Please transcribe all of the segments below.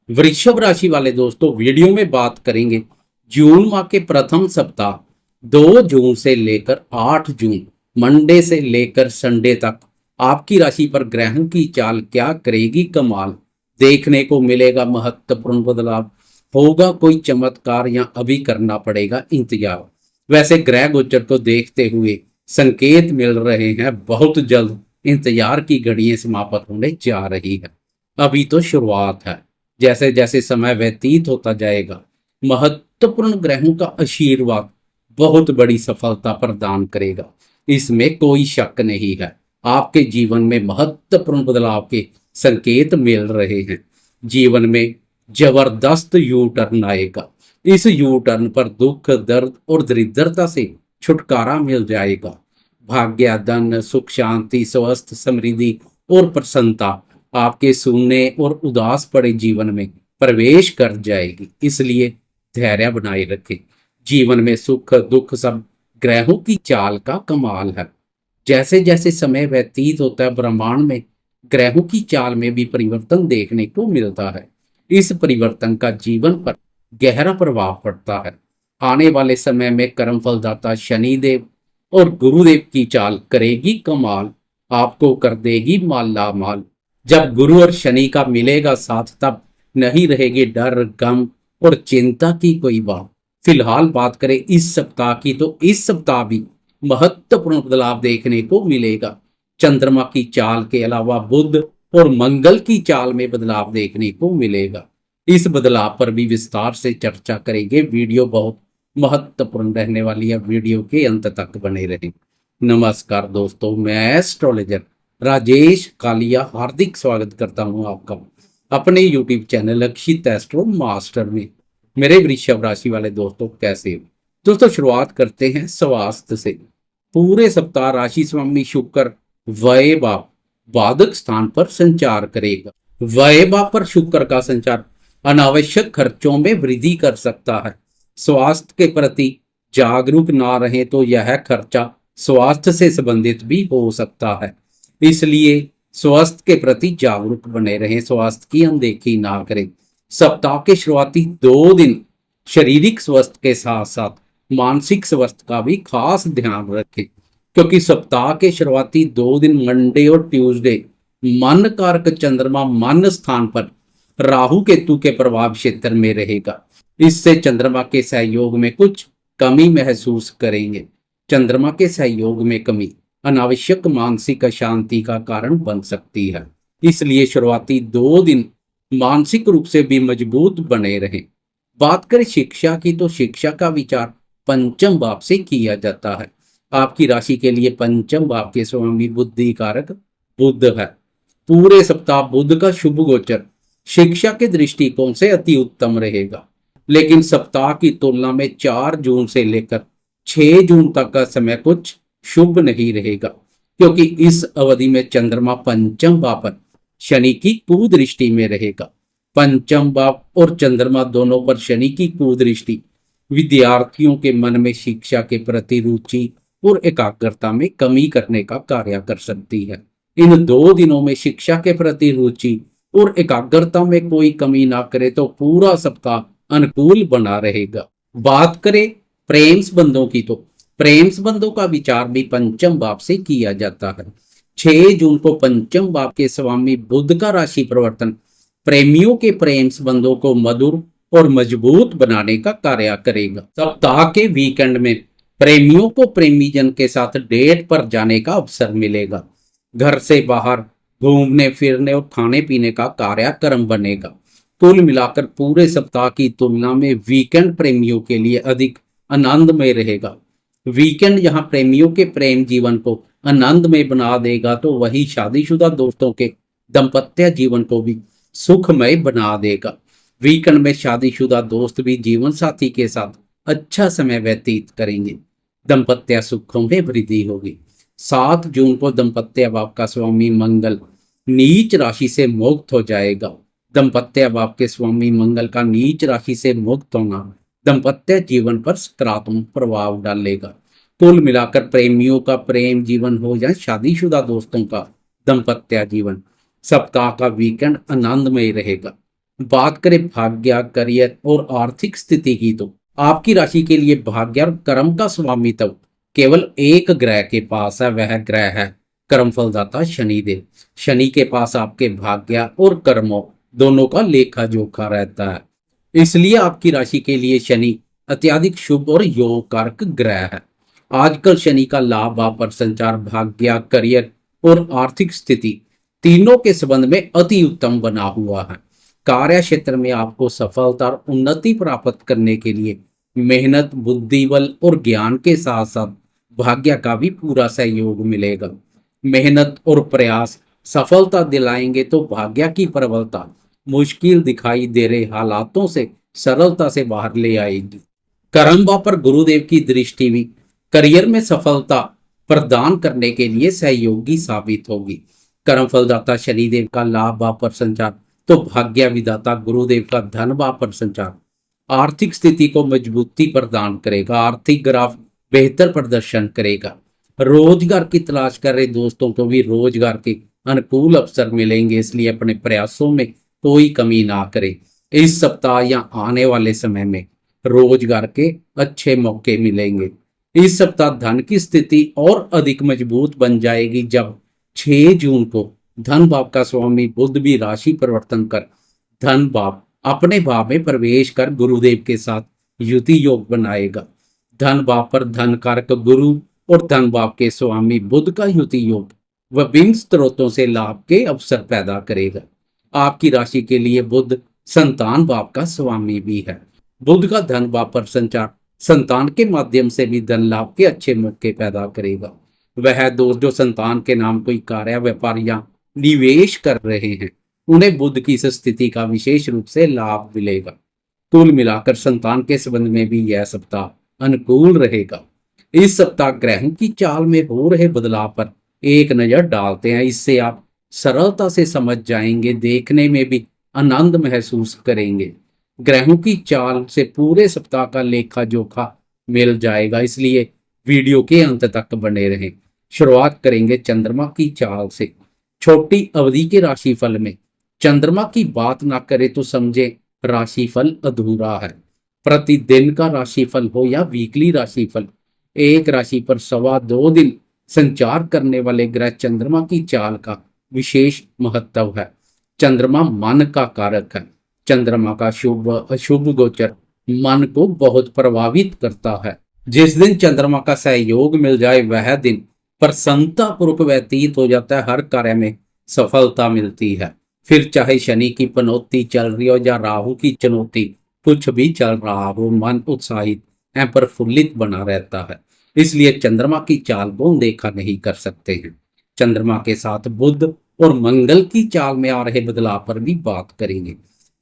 वृषभ राशि वाले दोस्तों, वीडियो में बात करेंगे जून माह के प्रथम सप्ताह 2 जून से लेकर 8 जून मंडे से लेकर संडे तक आपकी राशि पर ग्रहों की चाल क्या करेगी कमाल। देखने को मिलेगा महत्वपूर्ण बदलाव, होगा कोई चमत्कार या अभी करना पड़ेगा इंतजार। वैसे ग्रह गोचर को देखते हुए संकेत मिल रहे हैं बहुत जल्द इंतजार की घड़ियां समाप्त होने जा रही है। अभी तो शुरुआत है। जैसे जैसे समय व्यतीत होता जाएगा, महत्वपूर्ण ग्रहों का आशीर्वाद बहुत बड़ी सफलता प्रदान करेगा, इसमें कोई शक नहीं है। आपके जीवन में महत्वपूर्ण बदलाव के संकेत मिल रहे हैं। जीवन में जबरदस्त यू टर्न आएगा। इस यू टर्न पर दुख, दर्द और दरिद्रता से छुटकारा मिल जाएगा। भाग्य, धन, सुख, शांति, स्वास्थ्य, समृद्धि और प्रसन्नता आपके सूने और उदास पड़े जीवन में प्रवेश कर जाएगी। इसलिए धैर्य बनाए रखें। जीवन में सुख दुख सब ग्रहों की चाल का कमाल है। जैसे जैसे समय व्यतीत होता है, ब्रह्मांड में ग्रहों की चाल में भी परिवर्तन देखने को मिलता है। इस परिवर्तन का जीवन पर गहरा प्रभाव पड़ता है। आने वाले समय में कर्म फलदाता शनिदेव और गुरुदेव की चाल करेगी कमाल, आपको कर देगी माला माल। जब गुरु और शनि का मिलेगा साथ, तब नहीं रहेगी डर, गम और चिंता की कोई बात। फिलहाल बात करें इस सप्ताह की, तो इस सप्ताह भी महत्वपूर्ण बदलाव देखने को मिलेगा। चंद्रमा की चाल के अलावा बुध और मंगल की चाल में बदलाव देखने को मिलेगा। इस बदलाव पर भी विस्तार से चर्चा करेंगे। वीडियो बहुत महत्वपूर्ण रहने वाली है, वीडियो के अंत तक बने रहें। नमस्कार दोस्तों, मैं एस्ट्रोलॉजर राजेश कालिया हार्दिक स्वागत करता हूं आपका अपने YouTube चैनल अक्षित एस्ट्रो मास्टर में। मेरे वृषभ राशि वाले दोस्तों, कैसे हो दोस्तों? शुरुआत करते हैं स्वास्थ्य से। पूरे सप्ताह राशि स्वामी शुक्र व्यय भाव बाधक स्थान पर संचार करेगा। व्यय भाव पर शुक्र का संचार अनावश्यक खर्चों में वृद्धि कर सकता है। स्वास्थ्य के प्रति जागरूक ना रहे तो यह खर्चा स्वास्थ्य से संबंधित भी हो सकता है। इसलिए स्वास्थ्य के प्रति जागरूक बने रहें, स्वास्थ्य की अनदेखी ना करें। सप्ताह के शुरुआती 2 दिन शारीरिक स्वास्थ्य के साथ साथ मानसिक स्वास्थ्य का भी खास ध्यान रखें, क्योंकि सप्ताह के शुरुआती 2 दिन मंडे और ट्यूसडे मन कारक चंद्रमा मन स्थान पर राहु केतु के प्रभाव क्षेत्र में रहेगा। इससे चंद्रमा के सहयोग में कुछ कमी महसूस करेंगे। चंद्रमा के सहयोग में कमी अनावश्यक मानसिक अशांति का कारण बन सकती है। इसलिए शुरुआती 2 दिन मानसिक रूप से भी मजबूत बने रहें। बात करें शिक्षा की, तो शिक्षा का विचार पंचम भाव से किया जाता है। आपकी राशि के लिए पंचम भाव के स्वामी बुद्धि कारक बुध है। पूरे सप्ताह बुध का शुभ गोचर शिक्षा के दृष्टिकोण से अति उत्तम रहेगा, लेकिन सप्ताह की तुलना में 4 जून से लेकर 6 जून तक का समय कुछ शुभ नहीं रहेगा, क्योंकि इस अवधि में चंद्रमा पंचम भाव पर शनि की कुदृष्टि में रहेगा। पंचम भाव और चंद्रमा दोनों पर शनि की कुदृष्टि विद्यार्थियों के मन में शिक्षा के प्रति रुचि और एकाग्रता में कमी करने का कार्य कर सकती है। इन 2 दिनों में शिक्षा के प्रति रुचि और एकाग्रता में कोई कमी ना करे तो पूरा सप्ताह अनुकूल बना रहेगा। बात करें प्रेम संबंधों की, तो प्रेम संबंधों का विचार भी पंचम भाव से किया जाता है। 6 जून को पंचम भाव के स्वामी बुध का राशि परिवर्तन प्रेमियों के प्रेम संबंधों को मधुर और मजबूत बनाने का कार्य करेगा। सप्ताह के वीकेंड में प्रेमियों को प्रेमी जन के साथ डेट पर जाने का अवसर मिलेगा। घर से बाहर घूमने फिरने और खाने पीने का कार्यक्रम बनेगा। कुल मिलाकर पूरे सप्ताह की तुलना में वीकेंड प्रेमियों के लिए अधिक आनंदमय रहेगा। वीकेंड जहां प्रेमियों के प्रेम जीवन को आनंदमय बना देगा, तो वही शादीशुदा दोस्तों के दाम्पत्य जीवन को भी सुखमय बना देगा। वीकेंड में शादीशुदा दोस्त भी जीवन साथी के साथ अच्छा समय व्यतीत करेंगे। दाम्पत्य सुखों में वृद्धि होगी। 7 जून को दाम्पत्य भाव का स्वामी मंगल नीच राशि से मुक्त हो जाएगा। दाम्पत्य भाव के स्वामी मंगल का नीच राशि से मुक्त होना दाम्पत्य जीवन पर सकारात्मक प्रभाव डालेगा। कुल मिलाकर प्रेमियों का प्रेम जीवन हो या शादीशुदा दोस्तों का दाम्पत्य जीवन, सप्ताह का वीकेंड आनंदमय रहेगा। बात करें भाग्य, करियर और आर्थिक स्थिति की, तो आपकी राशि के लिए भाग्य और कर्म का स्वामित्व केवल एक ग्रह के पास है, वह ग्रह है कर्म फलदाता शनिदेव। शनि के पास आपके भाग्य और कर्मों दोनों का लेखा जोखा रहता है। इसलिए आपकी राशि के लिए शनि अत्यधिक शुभ और योग कारक ग्रह है। आजकल शनि का लाभ भाव पर संचार भाग्य, करियर और आर्थिक स्थिति तीनों के संबंध में अति उत्तम बना हुआ है। कार्य क्षेत्र में आपको सफलता और उन्नति प्राप्त करने के लिए मेहनत, बुद्धि बल और ज्ञान के साथ साथ भाग्य का भी पूरा सहयोग मिलेगा। मेहनत और प्रयास सफलता दिलाएंगे तो भाग्य की प्रबलता मुश्किल दिखाई दे रहे हालातों से सरलता से बाहर ले आएगी। कर्म भाव पर गुरुदेव की दृष्टि भी करियर में सफलता प्रदान करने के लिए सहयोगी साबित होगी। कर्म फलदाता शनिदेव का लाभ भाव पर संचार तो भाग्य विधाता गुरुदेव का धन भाव पर संचार आर्थिक स्थिति को मजबूती प्रदान करेगा। आर्थिक ग्राफ बेहतर प्रदर्शन करेगा। रोजगार की तलाश कर रहे दोस्तों को भी रोजगार के अनुकूल अवसर मिलेंगे, इसलिए अपने प्रयासों में कोई कमी ना करें। इस सप्ताह या आने वाले समय में रोजगार के अच्छे मौके मिलेंगे। इस सप्ताह धन की स्थिति और अधिक मजबूत बन जाएगी जब 6 जून को धन भाव का स्वामी बुध भी राशि परिवर्तन कर धन भाव अपने भाव में प्रवेश कर गुरुदेव के साथ युति योग बनाएगा। धन भाव पर धन कारक गुरु और धन भाव के स्वामी बुध का युति योग विभिन्न स्रोतों से लाभ के अवसर पैदा करेगा। आपकी राशि के लिए बुध संतान भाव का स्वामी भी है। बुध का धन भाव पर संचार संतान के माध्यम से भी धन लाभ के अच्छे मौके पैदा करेगा। वह दोस्त जो संतान के नाम कोई कार्य, व्यापार या निवेश कर रहे हैं, उन्हें बुध की इस स्थिति का विशेष रूप से लाभ मिलेगा। कुल मिलाकर संतान के संबंध में भी यह सप्ताह अनुकूल रहेगा। इस सप्ताह ग्रहों की चाल में हो रहे बदलाव पर एक नजर डालते हैं, इससे आप सरलता से समझ जाएंगे, देखने में भी आनंद महसूस करेंगे। ग्रहों की चाल से पूरे सप्ताह का लेखा जोखा मिल जाएगा, इसलिए वीडियो के अंत तक बने रहें। शुरुआत करेंगे चंद्रमा की चाल से। छोटी अवधि के राशिफल में चंद्रमा की बात ना करें तो समझे राशिफल अधूरा है। प्रतिदिन का राशिफल हो या वीकली राशिफल, एक राशि पर 2.25 दिन संचार करने वाले ग्रह चंद्रमा की चाल का विशेष महत्व है। चंद्रमा मन का कारक है। चंद्रमा का शुभ अशुभ गोचर मन को बहुत प्रभावित करता है। जिस दिन चंद्रमा का सहयोग मिल जाए वह दिन प्रसन्नता पूर्वक व्यतीत हो जाता है। हर कार्य में सफलता मिलती है। फिर चाहे शनि की पनौती चल रही हो या राहु की चुनौती, कुछ भी चल रहा हो, मन उत्साहित एवं प्रफुल्लित बना रहता है। इसलिए चंद्रमा की चाल को देखा नहीं कर सकते हैं। चंद्रमा के साथ बुध और मंगल की चाल में आ रहे बदलाव पर भी बात करेंगे।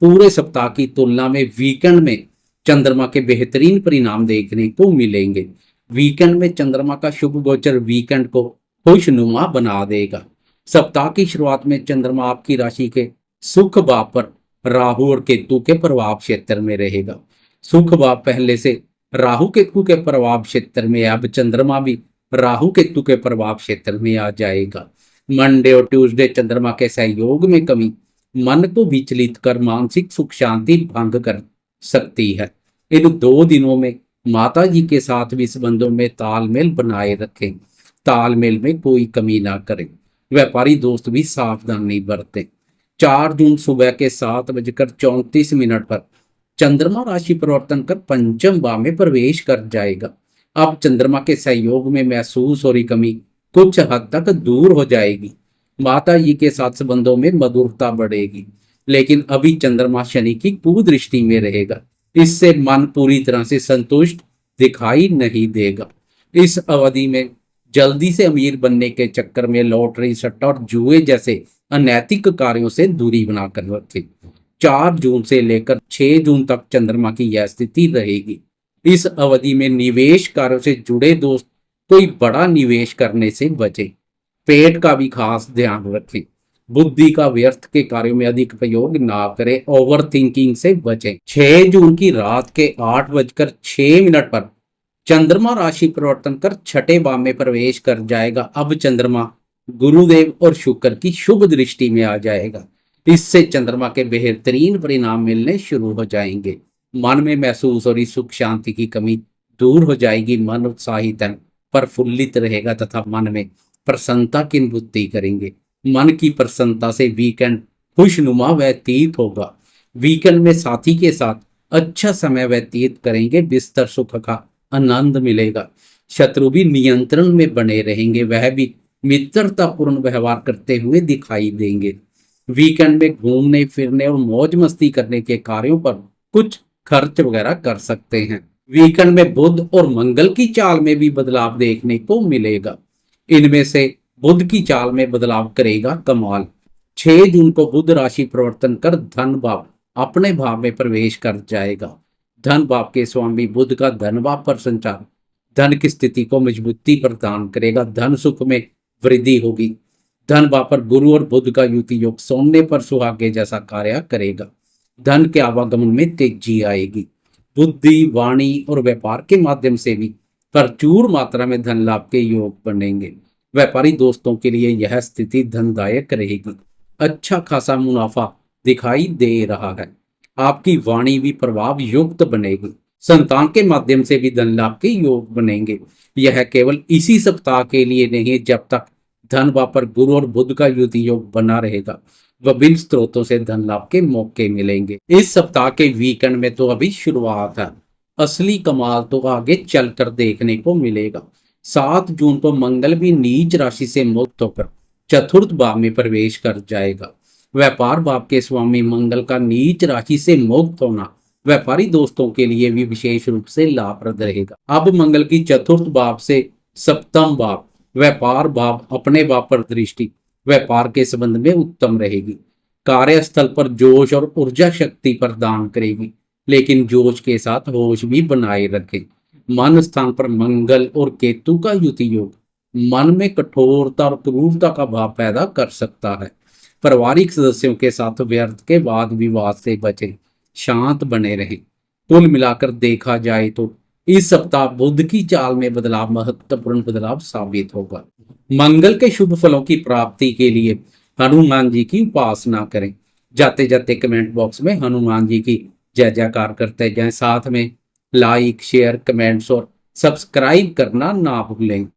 पूरे सप्ताह की तुलना में वीकेंड में चंद्रमा के बेहतरीन परिणाम देखने को मिलेंगे। वीकेंड में चंद्रमा का शुभ गोचर वीकेंड को खुशनुमा बना देगा। सप्ताह की शुरुआत में चंद्रमा आपकी राशि के सुख भाव पर राहु और केतु के प्रभाव क्षेत्र में रहेगा। सुख भाव पहले से राहु केतु के प्रभाव क्षेत्र में, अब चंद्रमा भी राहु केतु के प्रभाव क्षेत्र में आ जाएगा। मंडे और ट्यूसडे चंद्रमा के सहयोग में कमी मन को विचलित कर मानसिक सुख शांति भंग कर सकती है। इन 2 दिनों में माता जी के साथ भी संबंधों में तालमेल बनाए रखें। तालमेल में कोई कमी ना करें। व्यापारी दोस्त भी सावधानी बरतें। 4 जून सुबह के 7:34 पर चंद्रमा राशि परिवर्तन कर पंचम भाव में प्रवेश कर जाएगा। अब चंद्रमा के सहयोग में महसूस हो रही कमी कुछ हद तक दूर हो जाएगी। माता जी के साथ संबंधों में मधुरता बढ़ेगी। लेकिन अभी चंद्रमा शनि की कुदृष्टि में रहेगा, इससे मन पूरी तरह से संतुष्ट दिखाई नहीं देगा। इस अवधि में जल्दी से अमीर बनने के चक्कर में लॉटरी, सट्टा और जुए जैसे अनैतिक कार्यों से दूरी बनाकर रखें। 4 जून से लेकर 6 जून तक चंद्रमा की यह स्थिति रहेगी। इस अवधि में निवेश कार्यों से जुड़े दोस्त कोई बड़ा निवेश करने से बचें। पेट का भी खास ध्यान रखें। बुद्धि का व्यर्थ के कार्यों में अधिक प्रयोग ना करें। ओवर थिंकिंग से बचें। 6 जून की रात के 8:06 पर चंद्रमा राशि परिवर्तन कर छठे भाव में प्रवेश कर जाएगा। अब चंद्रमा गुरुदेव और शुक्र की शुभ दृष्टि में आ जाएगा। इससे चंद्रमा के बेहतरीन परिणाम मिलने शुरू हो जाएंगे। मन में महसूस हो रही सुख शांति की कमी दूर हो जाएगी। मन उत्साहित है, प्रफुल्लित रहेगा तथा मन में प्रसन्नता की अनुभूति करेंगे। मन की प्रसन्नता से वीकेंड खुशनुमा व्यतीत होगा। वीकेंड में साथी के साथ अच्छा समय व्यतीत करेंगे। बिस्तर सुख का आनंद मिलेगा। शत्रु भी नियंत्रण में बने रहेंगे, वह भी मित्रतापूर्ण व्यवहार करते हुए दिखाई देंगे। वीकेंड में घूमने फिरने और मौज मस्ती करने के कार्यों पर कुछ खर्च वगैरह कर सकते हैं। वीकेंड में बुध और मंगल की चाल में भी बदलाव देखने को मिलेगा। इनमें से बुध की चाल में बदलाव करेगा कमाल। 6 जून को बुध राशि परिवर्तन कर धन भाव अपने भाव में प्रवेश कर जाएगा। धन भाव के स्वामी बुध का धन भाव पर संचार धन की स्थिति को मजबूती प्रदान करेगा। धन सुख में वृद्धि होगी। धन भाव पर गुरु और बुध का युति योग सोने पर सुहागे जैसा कार्य करेगा। धन के आवागमन में तेजी आएगी। बुद्धि वाणी और व्यापार के माध्यम से भी प्रचुर मात्रा में धन लाभ के योग बनेंगे। व्यापारी दोस्तों के लिए यह स्थिति धनदायक रहेगी। अच्छा खासा मुनाफा दिखाई दे रहा है। आपकी वाणी भी प्रभाव युक्त बनेगी। संतान के माध्यम से भी धन लाभ के योग बनेंगे। यह केवल इसी सप्ताह के लिए नहीं, जब तक धन भाव पर गुरु और बुध का युति योग बना रहेगा विभिन्न स्रोतों से धन लाभ के मौके मिलेंगे। इस सप्ताह के वीकेंड में तो अभी शुरुआत है, असली कमाल तो आगे चलकर देखने को मिलेगा। 7 जून को मंगल भी नीच राशि से मुक्त होकर चतुर्थ भाव में प्रवेश कर जाएगा। व्यापार भाव के स्वामी मंगल का नीच राशि से मुक्त होना व्यापारी दोस्तों के लिए भी विशेष रूप से लाभप्रद रहेगा। अब मंगल की चतुर्थ भाव से सप्तम भाव व्यापार भाव अपने भाव पर दृष्टि व्यापार के संबंध में उत्तम रहेगी। कार्यस्थल पर जोश और ऊर्जा शक्ति प्रदान करेगी, लेकिन जोश के साथ होश भी बनाए रखें। मन स्थान पर मंगल और केतु का युति योग मन में कठोरता और क्रूरता का भाव पैदा कर सकता है। पारिवारिक सदस्यों के साथ व्यर्थ के वाद विवाद से बचें, शांत बने रहें। कुल मिलाकर देखा जाए तो इस सप्ताह बुध की चाल में बदलाव महत्वपूर्ण बदलाव साबित होगा। मंगल के शुभ फलों की प्राप्ति के लिए हनुमान जी की उपासना करें। जाते जाते कमेंट बॉक्स में हनुमान जी की जय जयकार करते जाएं। साथ में लाइक शेयर कमेंट्स और सब्सक्राइब करना ना भूलें।